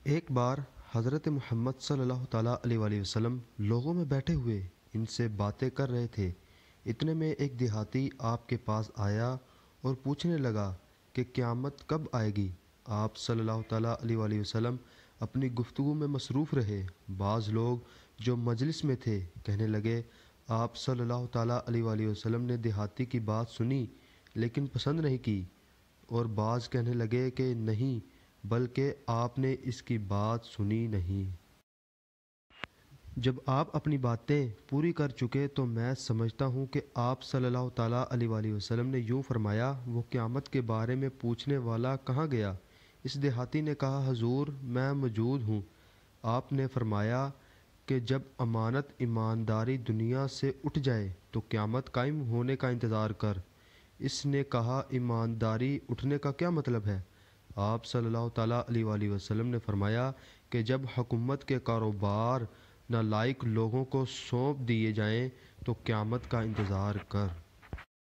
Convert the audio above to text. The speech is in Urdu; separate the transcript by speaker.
Speaker 1: ایک بار حضرت محمد صلی اللہ تعالیٰ علیہ وآلہ وسلم لوگوں میں بیٹھے ہوئے ان سے باتیں کر رہے تھے۔ اتنے میں ایک دیہاتی آپ کے پاس آیا اور پوچھنے لگا کہ قیامت کب آئے گی۔ آپ صلی اللہ تعالیٰ علیہ وآلہ وسلم اپنی گفتگو میں مصروف رہے۔ بعض لوگ جو مجلس میں تھے کہنے لگے، آپ صلی اللہ تعالیٰ علیہ وآلہ وسلم نے دیہاتی کی بات سنی لیکن پسند نہیں کی، اور بعض کہنے لگے کہ نہیں، بلکہ آپ نے اس کی بات سنی نہیں۔ جب آپ اپنی باتیں پوری کر چکے تو میں سمجھتا ہوں کہ آپ صلی اللہ تعالیٰ علیہ وآلہ وسلم نے یوں فرمایا، وہ قیامت کے بارے میں پوچھنے والا کہاں گیا؟ اس دیہاتی نے کہا، حضور میں موجود ہوں۔ آپ نے فرمایا کہ جب امانت ایمانداری دنیا سے اٹھ جائے تو قیامت قائم ہونے کا انتظار کر۔ اس نے کہا، ایمانداری اٹھنے کا کیا مطلب ہے؟ آپ صلی اللہ تعالیٰ علیہ وآلہ وسلم نے فرمایا کہ جب حکومت کے کاروبار نالائق لوگوں کو سونپ دیے جائیں تو قیامت کا انتظار کر۔